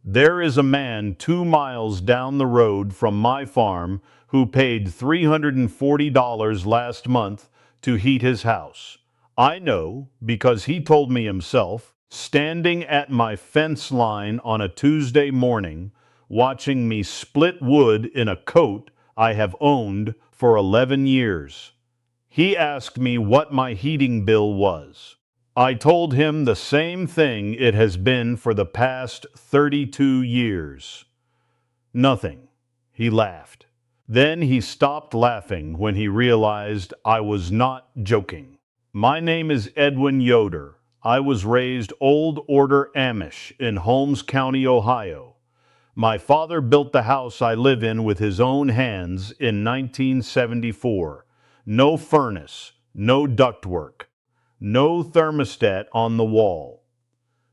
There is a man 2 miles down the road from my farm who paid $340 last month to heat his house. I know because he told me himself, standing at my fence line on a Tuesday morning, watching me split wood in a coat I have owned for 11 years. He asked me what my heating bill was. I told him the same thing it has been for the past 32 years. Nothing. He laughed. Then he stopped laughing when he realized I was not joking. My name is Edwin Yoder. I was raised Old Order Amish in Holmes County, Ohio. My father built the house I live in with his own hands in 1974. No furnace, no ductwork, no thermostat on the wall.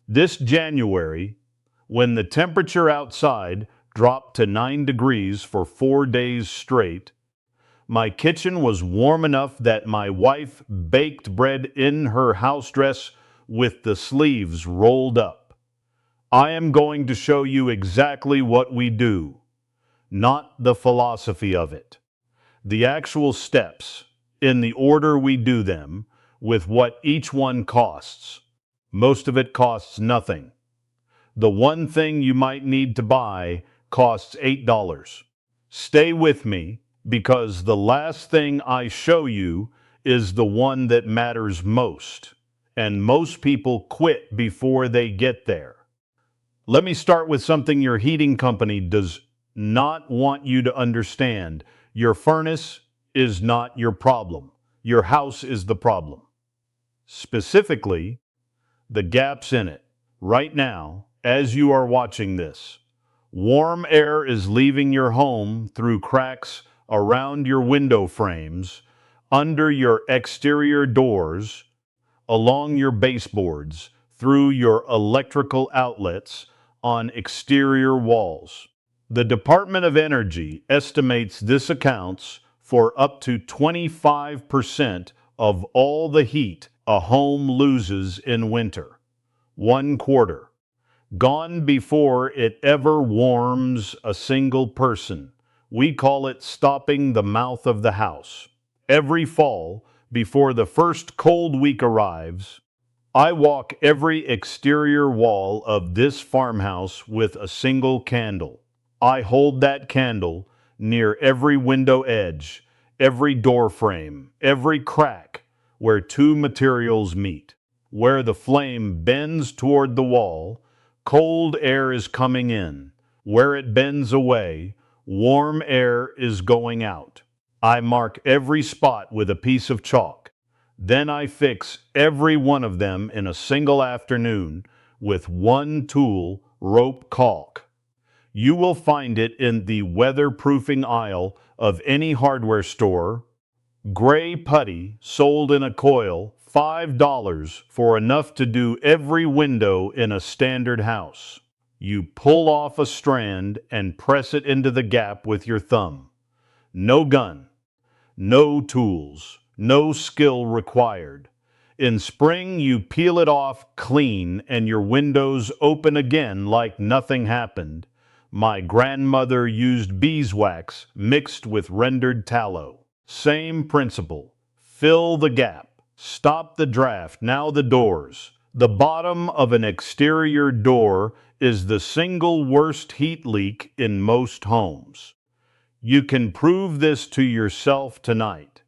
This January, when the temperature outside dropped to 9 degrees for 4 days straight, my kitchen was warm enough that my wife baked bread in her house dress with the sleeves rolled up. I am going to show you exactly what we do, not the philosophy of it. The actual steps, in the order we do them, with what each one costs. Most of it costs nothing. The one thing you might need to buy costs $8. Stay with me, because the last thing I show you is the one that matters most, and most people quit before they get there. Let me start with something your heating company does not want you to understand. Your furnace is not your problem. Your house is the problem. Specifically, the gaps in it. Right now, as you are watching this, warm air is leaving your home through cracks around your window frames, under your exterior doors, along your baseboards, through your electrical outlets, on exterior walls. The Department of Energy estimates this accounts for up to 25% of all the heat a home loses in winter. 1/4. Gone before it ever warms a single person. We call it stopping the mouth of the house. Every fall, before the first cold week arrives, I walk every exterior wall of this farmhouse with a single candle. I hold that candle near every window edge, every door frame, every crack where two materials meet. Where the flame bends toward the wall, cold air is coming in. Where it bends away, warm air is going out. I mark every spot with a piece of chalk. Then I fix every one of them in a single afternoon with one tool, rope caulk. You will find it in the weatherproofing aisle of any hardware store. Gray putty sold in a coil, $5 for enough to do every window in a standard house. You pull off a strand and press it into the gap with your thumb. No gun, no tools, no skill required. In spring, you peel it off clean and your windows open again like nothing happened. My grandmother used beeswax mixed with rendered tallow. Same principle. Fill the gap. Stop the draft. Now the doors. The bottom of an exterior door is the single worst heat leak in most homes. You can prove this to yourself tonight.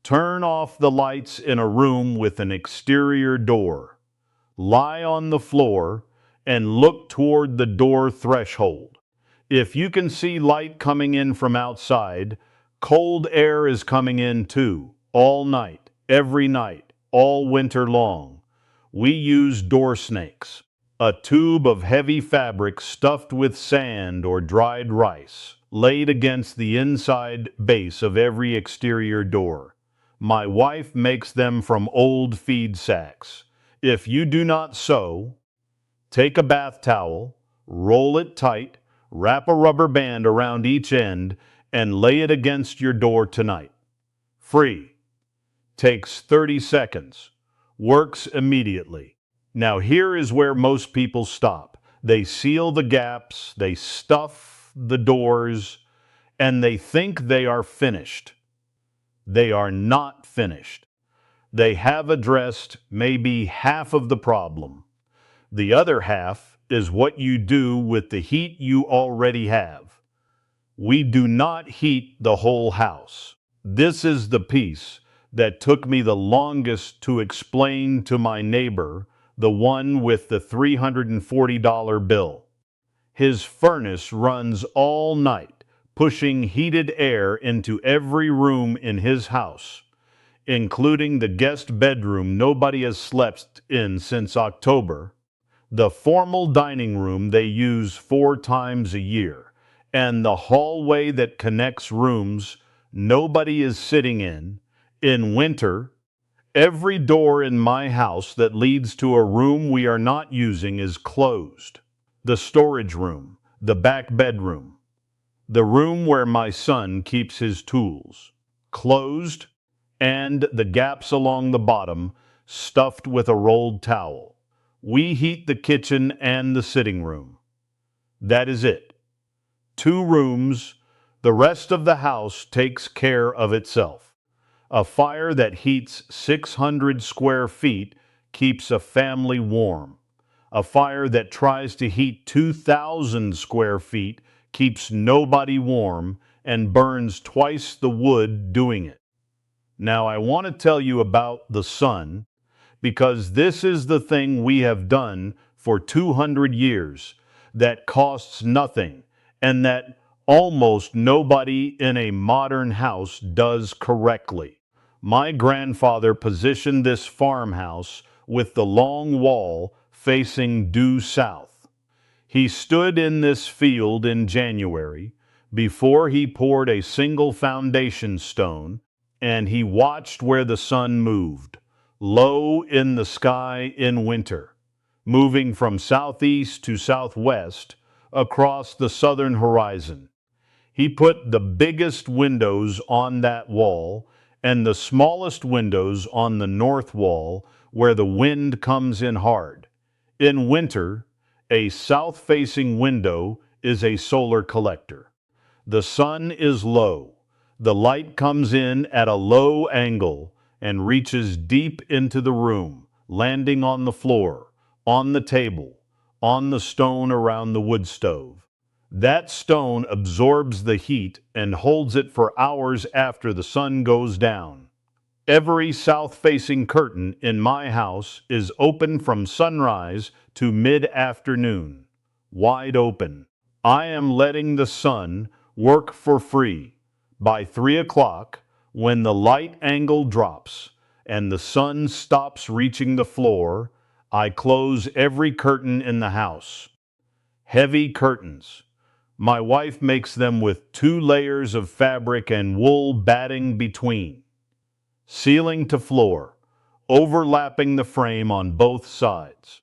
Turn off the lights in a room with an exterior door. Lie on the floor and look toward the door threshold. If you can see light coming in from outside, cold air is coming in too, all night, every night, all winter long. We use door snakes, a tube of heavy fabric stuffed with sand or dried rice, laid against the inside base of every exterior door. My wife makes them from old feed sacks. If you do not sew, take a bath towel, roll it tight, wrap a rubber band around each end, and lay it against your door tonight. Free. Takes 30 seconds. Works immediately. Now here is where most people stop. They seal the gaps, they stuff the doors, and they think they are finished. They are not finished. They have addressed maybe half of the problem. The other half is what you do with the heat you already have. We do not heat the whole house. This is the piece that took me the longest to explain to my neighbor, the one with the $340 bill. His furnace runs all night, pushing heated air into every room in his house, including the guest bedroom nobody has slept in since October, the formal dining room they use 4 times a year, and the hallway that connects rooms nobody is sitting in. In winter, every door in my house that leads to a room we are not using is closed. The storage room, the back bedroom, the room where my son keeps his tools, closed, and the gaps along the bottom stuffed with a rolled towel. We heat the kitchen and the sitting room. That is it. 2 rooms, the rest of the house takes care of itself. A fire that heats 600 square feet keeps a family warm. A fire that tries to heat 2,000 square feet keeps nobody warm and burns twice the wood doing it. Now I want to tell you about the sun, because this is the thing we have done for 200 years that costs nothing and that almost nobody in a modern house does correctly. My grandfather positioned this farmhouse with the long wall facing due south. He stood in this field in January before he poured a single foundation stone, and he watched where the sun moved, low in the sky in winter, moving from southeast to southwest across the southern horizon. He put the biggest windows on that wall and the smallest windows on the north wall where the wind comes in hard. In winter, a south-facing window is a solar collector. The sun is low. The light comes in at a low angle and reaches deep into the room, landing on the floor, on the table, on the stone around the wood stove. That stone absorbs the heat and holds it for hours after the sun goes down. Every south-facing curtain in my house is open from sunrise to mid-afternoon, wide open. I am letting the sun work for free. By 3 o'clock, when the light angle drops and the sun stops reaching the floor, I close every curtain in the house. Heavy curtains. My wife makes them with 2 layers of fabric and wool batting between. Ceiling to floor, overlapping the frame on both sides.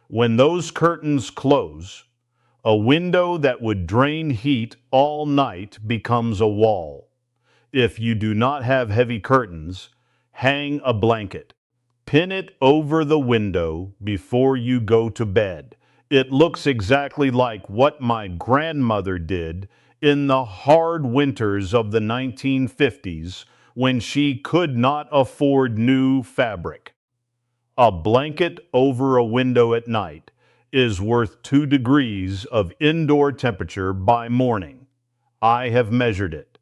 When those curtains close, a window that would drain heat all night becomes a wall. If you do not have heavy curtains, hang a blanket. Pin it over the window before you go to bed. It looks exactly like what my grandmother did in the hard winters of the 1950s when she could not afford new fabric. A blanket over a window at night is worth 2 degrees of indoor temperature by morning. I have measured it.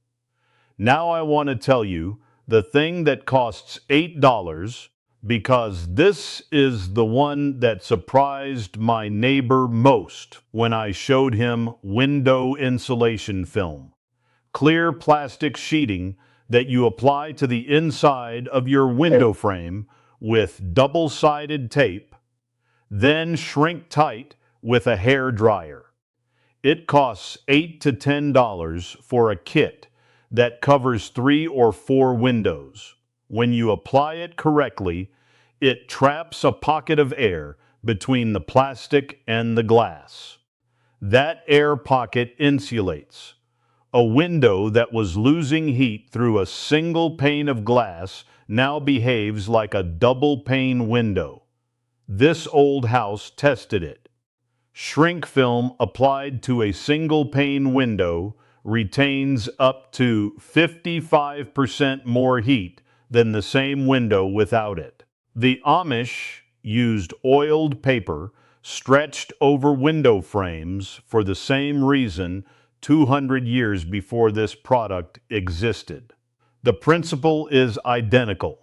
Now I want to tell you the thing that costs $8, because this is the one that surprised my neighbor most when I showed him window insulation film. Clear plastic sheeting that you apply to the inside of your window frame with double-sided tape, then shrink tight with a hair dryer. It costs $8 to $10 for a kit that covers 3 or 4 windows. When you apply it correctly, it traps a pocket of air between the plastic and the glass. That air pocket insulates. A window that was losing heat through a single pane of glass now behaves like a double pane window. This old house tested it. Shrink film applied to a single pane window retains up to 55% more heat than the same window without it. The Amish used oiled paper stretched over window frames for the same reason 200 years before this product existed. The principle is identical.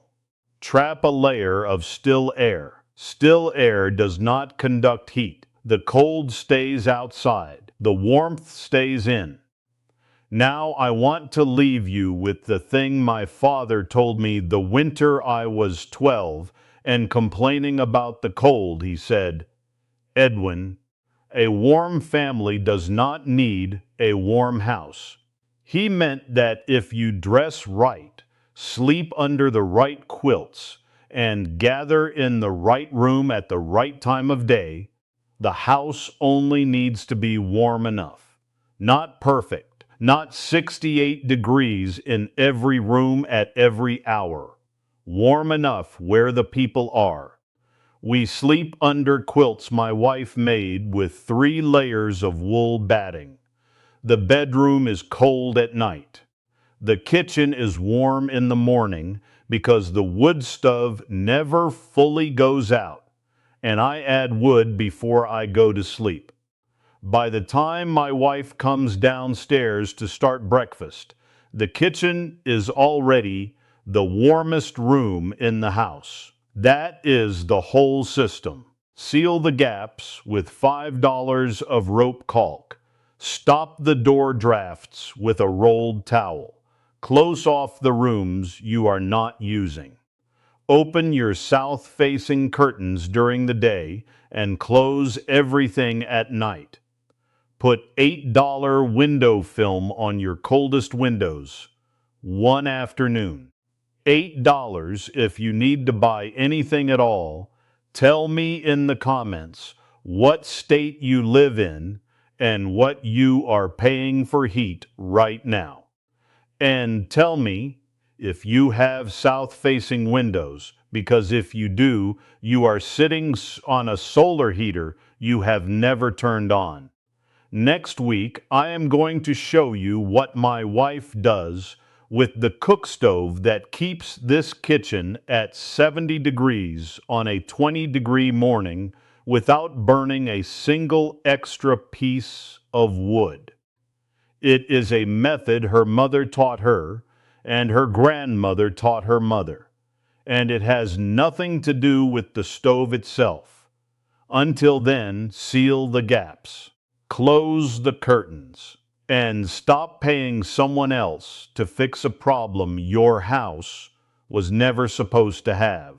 Trap a layer of still air. Still air does not conduct heat. The cold stays outside. The warmth stays in. Now I want to leave you with the thing my father told me the winter I was 12 and complaining about the cold. He said, "Edwin, a warm family does not need a warm house." He meant that if you dress right, sleep under the right quilts, and gather in the right room at the right time of day, the house only needs to be warm enough. Not perfect, not 68 degrees in every room at every hour. Warm enough where the people are. We sleep under quilts my wife made with 3 layers of wool batting. The bedroom is cold at night. The kitchen is warm in the morning because the wood stove never fully goes out, and I add wood before I go to sleep. By the time my wife comes downstairs to start breakfast, the kitchen is already the warmest room in the house. That is the whole system. Seal the gaps with $5 of rope caulk. Stop the door drafts with a rolled towel. Close off the rooms you are not using. Open your south-facing curtains during the day and close everything at night. Put $8 window film on your coldest windows. One afternoon. $8 if you need to buy anything at all. Tell me in the comments what state you live in and what you are paying for heat right now. And tell me if you have south-facing windows, because if you do, you are sitting on a solar heater you have never turned on. Next week, I am going to show you what my wife does with the cook stove that keeps this kitchen at 70 degrees on a 20-degree morning without burning a single extra piece of wood. It is a method her mother taught her, and her grandmother taught her mother, and it has nothing to do with the stove itself. Until then, seal the gaps, close the curtains, and stop paying someone else to fix a problem your house was never supposed to have.